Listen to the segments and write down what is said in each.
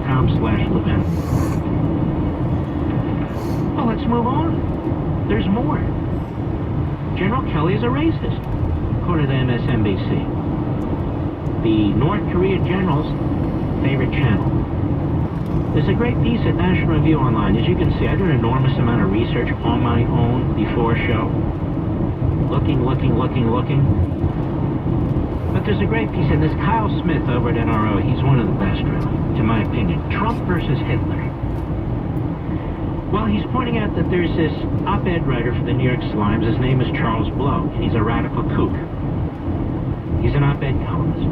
facebook.com/Levin. Well, let's move on. There's more. General Kelly is a racist, according to MSNBC. The North Korea general's favorite channel. There's a great piece at National Review Online. As you can see, I did an enormous amount of research on my own before show. Looking. But there's a great piece in this. Kyle Smith over at NRO, he's one of the best, really, in my opinion. Trump versus Hitler. Well, he's pointing out that there's this op-ed writer for the New York Slimes. His name is Charles Blow. He's a radical kook. He's an op-ed columnist.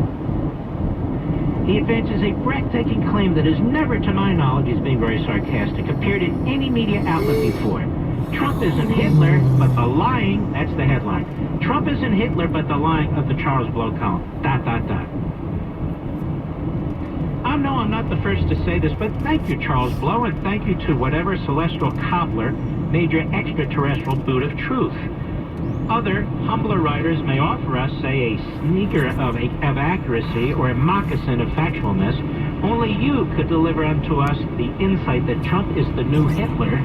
He advances a breathtaking claim that has never, to my knowledge, he's being very sarcastic, appeared in any media outlet before. Trump isn't Hitler, but the lying, that's the headline. Trump isn't Hitler, but the lying of the Charles Blow column. ... I know I'm not the first to say this, but thank you, Charles Blow, and thank you to whatever celestial cobbler made your extraterrestrial boot of truth. Other, humbler writers may offer us, say, a sneaker of accuracy or a moccasin of factualness. Only you could deliver unto us the insight that Trump is the new Hitler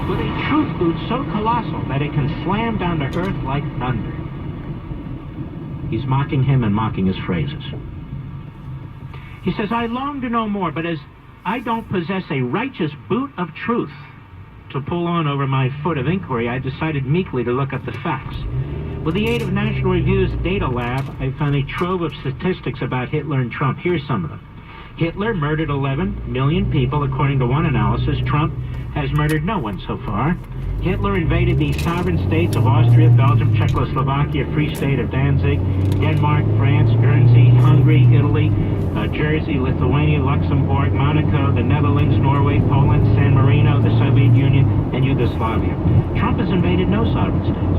with a truth boot so colossal that it can slam down to earth like thunder. He's mocking him and mocking his phrases. He says, I long to know more, but as I don't possess a righteous boot of truth to pull on over my foot of inquiry, I decided meekly to look up the facts. With the aid of National Review's data lab, I found a trove of statistics about Hitler and Trump. Here's some of them. Hitler murdered 11 million people, according to one analysis. Trump has murdered no one so far. Hitler invaded the sovereign states of Austria, Belgium, Czechoslovakia, Free State of Danzig, Denmark, France, Guernsey, Hungary, Italy, Jersey, Lithuania, Luxembourg, Monaco, the Netherlands, Norway, Poland, San Marino, the Soviet Union, and Yugoslavia. Trump has invaded no sovereign states.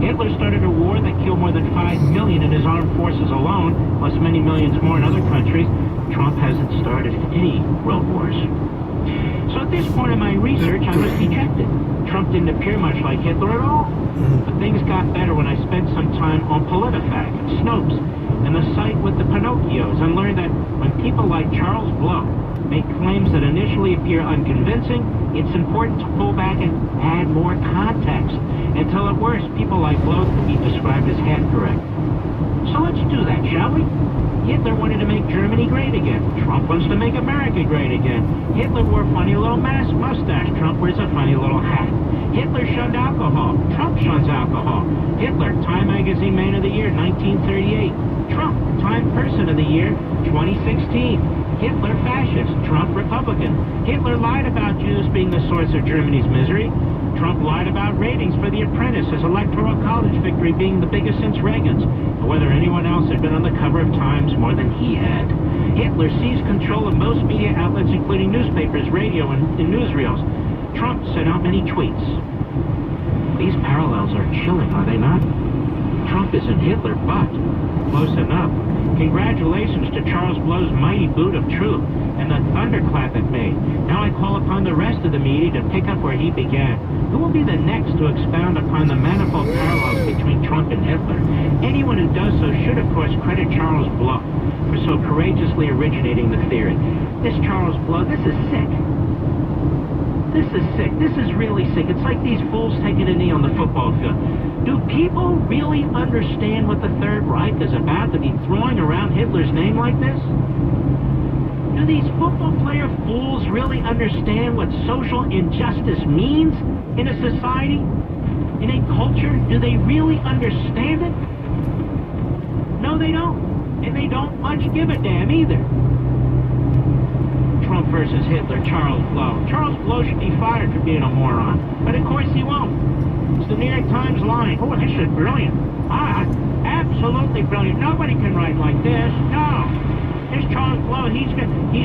Hitler started a war that killed more than 5 million in his armed forces alone, plus many millions more in other countries. Trump hasn't started any world wars. So at this point in my research, I was dejected. Trump didn't appear much like Hitler at all. But things got better when I spent some time on PolitiFact, Snopes, and the site with the Pinocchios, and learned that when people like Charles Blow make claims that initially appear unconvincing, it's important to pull back and add more context. Until at worst, people like Blow can be described as half correct. So let's do that, shall we? Hitler wanted to make Germany great again. Trump wants to make America great again. Hitler wore a funny little mustache. Trump wears a funny little hat. Hitler shunned alcohol. Trump shuns alcohol. Hitler, Time Magazine Man of the Year, 1938. Trump, Time Person of the Year, 2016. Hitler, fascist. Trump, Republican. Hitler lied about Jews being the source of Germany's misery. Trump lied about ratings for The Apprentice, his electoral college victory being the biggest since Reagan's, or whether anyone else had been on the cover of Times more than he had. Hitler seized control of most media outlets, including newspapers, radio, and newsreels. Trump sent out many tweets. These parallels are chilling, are they not? Trump isn't Hitler, but close enough. Congratulations to Charles Blow's mighty boot of truth and the thunderclap it made. Now I call upon the rest of the media to pick up where he began. Who will be the next to expound upon the manifold parallels between Trump and Hitler? Anyone who does so should, of course, credit Charles Blow for so courageously originating the theory. This Charles Blow, this is sick. This is sick. This is really sick. It's like these fools taking a knee on the football field. Do people really understand what the Third Reich is about to be throwing around Hitler's name like this? Do these football player fools really understand what social injustice means in a society, in a culture? Do they really understand it? No, they don't. And they don't much give a damn either. Trump versus Hitler, Charles Blow. Charles Blow should be fired for being a moron. But of course he won't. It's the New York Times line. Oh, this is brilliant. Absolutely brilliant. Nobody can write like this. No. This Charles Blow, he's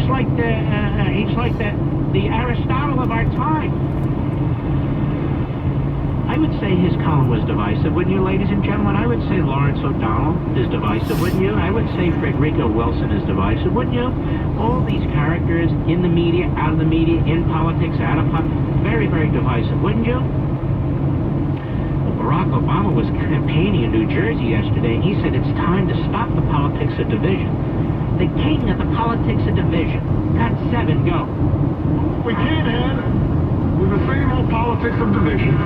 like the Aristotle of our time. I would say his column was divisive, wouldn't you, ladies and gentlemen? I would say Lawrence O'Donnell is divisive, wouldn't you? I would say Frederico Wilson is divisive, wouldn't you? All these characters in the media, out of the media, in politics, out of politics, very, very divisive, wouldn't you? Barack Obama was campaigning in New Jersey yesterday, and he said it's time to stop the politics of division. The king of the politics of division. Cut 7, go. politics of division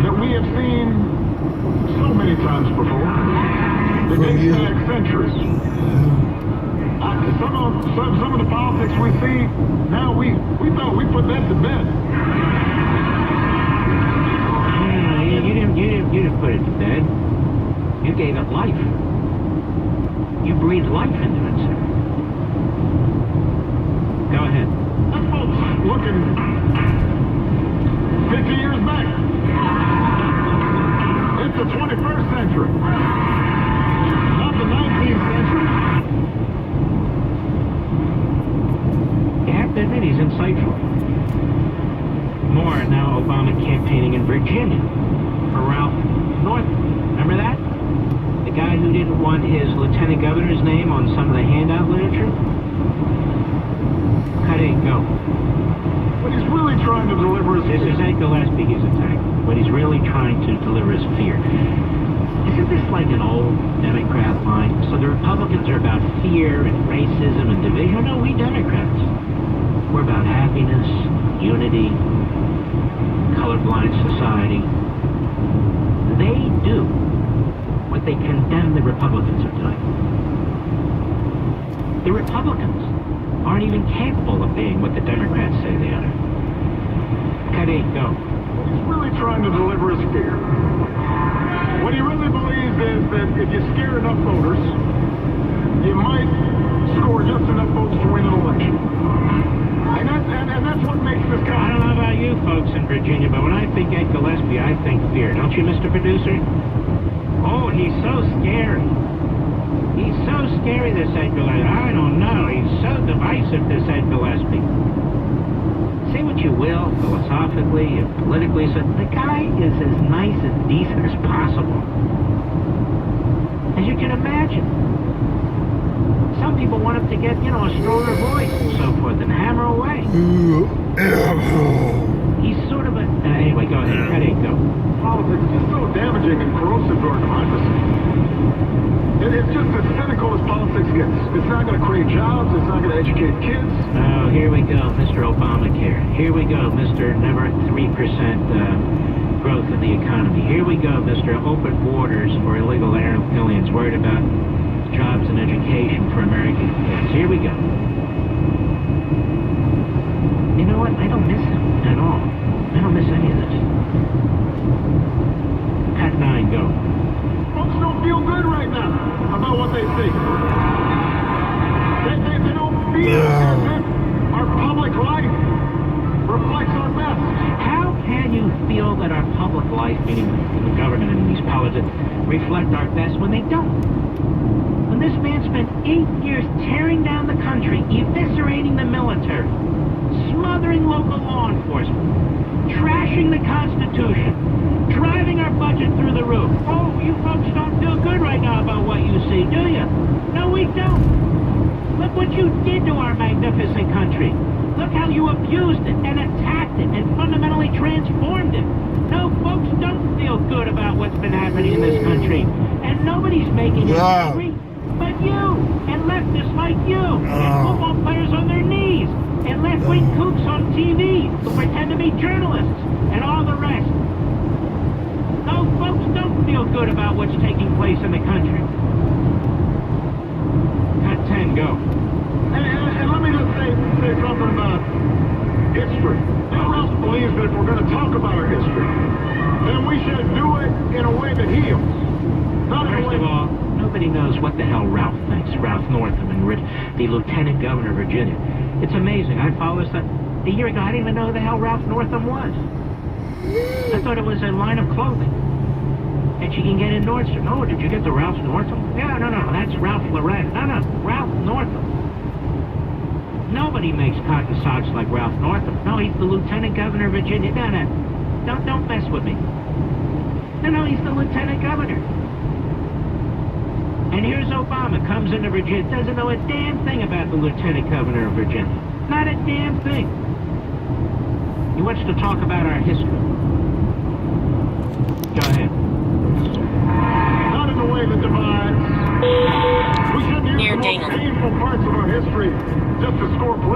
that we have seen so many times before. It dates back centuries. Some of the politics we see now, we thought we put that to bed. You didn't put it to bed. You gave it life. You breathed life into it, sir. Go ahead. That folks looking 50 years back. It's the 21st century, not the 19th century. You have to admit he's insightful. More now Obama campaigning in Virginia for Ralph Northam. Remember that? The guy who didn't want his lieutenant governor's name on some of the handout literature? Cut it, go. What he's really trying to deliver is... This is Ed Gillespie he's attacking. What he's really trying to deliver is fear. Isn't this like an old Democrat line? So the Republicans are about fear and racism and division? No, we Democrats. We're about happiness, unity, colorblind society. They do what they condemn the Republicans of doing. The Republicans aren't even capable of being what the Democrats say they are. Cuddy, go. What he's really trying to deliver is fear. What he really believes is that if you scare enough voters, you might score just enough votes to win an election. And that's what makes this guy... I don't know about you folks in Virginia, but when I think Ed Gillespie, I think fear. Don't you, Mr. Producer? Oh, he's so scary. He's so scary, this Ed Gillespie. I don't know. He's so divisive, this Ed Gillespie. Say what you will, philosophically and politically, so the guy is as nice and decent as possible. As you can imagine. Some people want him to get, a stronger voice and so forth and hammer away. He's sort of a... anyway, go ahead. Cut it, go. Politics is so damaging and corrosive to our democracy. It's just as cynical as politics gets. It's not going to create jobs. It's not going to educate kids. Oh, here we go, Mr. Obamacare. Here we go, Mr. Never 3% growth of the economy. Here we go, Mr. Open borders for illegal aliens worried about jobs and education for American kids. Here we go. You know what? I don't miss him at all. I don't miss any of this. Cut 9, go. Folks don't feel good right now about what they see. They don't feel as if our public life reflects our best. How can you feel that our public life, meaning the government and these politics, reflect our best when they don't? When this man spent 8 years tearing down the country, eviscerating the military, smothering local law enforcement, trashing the Constitution, driving our budget through the roof. Oh, you folks don't feel good right now about what you see, do you? No, we don't. Look what you did to our magnificent country. Look how you abused it and attacked it and fundamentally transformed it. No, folks don't feel good about what's been happening in this country. And nobody's making it angry but you and leftists like you and football players on their knees and left-wing kooks on TV who pretend to be journalists and all the rest. No, folks don't feel good about what's taking place in the country. Cut 10, go. And let me just say something about history. Ralph believes that if we're going to talk about our history, then we should do it in a way that heals. First of all, nobody knows what the hell Ralph thinks. Ralph Northam, and the Lieutenant Governor of Virginia. It's amazing. I followed this a year ago. I didn't even know who the hell Ralph Northam was. I thought it was a line of clothing that you can get in Nordstrom. Oh, did you get the Ralph Northam? Yeah, no, that's Ralph Lauren. No, Ralph Northam. Nobody makes cotton socks like Ralph Northam. No, he's the Lieutenant Governor of Virginia. No, don't mess with me. No, he's the Lieutenant Governor. And here's Obama, comes into Virginia, doesn't know a damn thing about the Lieutenant Governor of Virginia. Not a damn thing. He wants to talk about our history. Go ahead. Not in the way that divides. We shouldn't use the most painful parts of our history just to score points.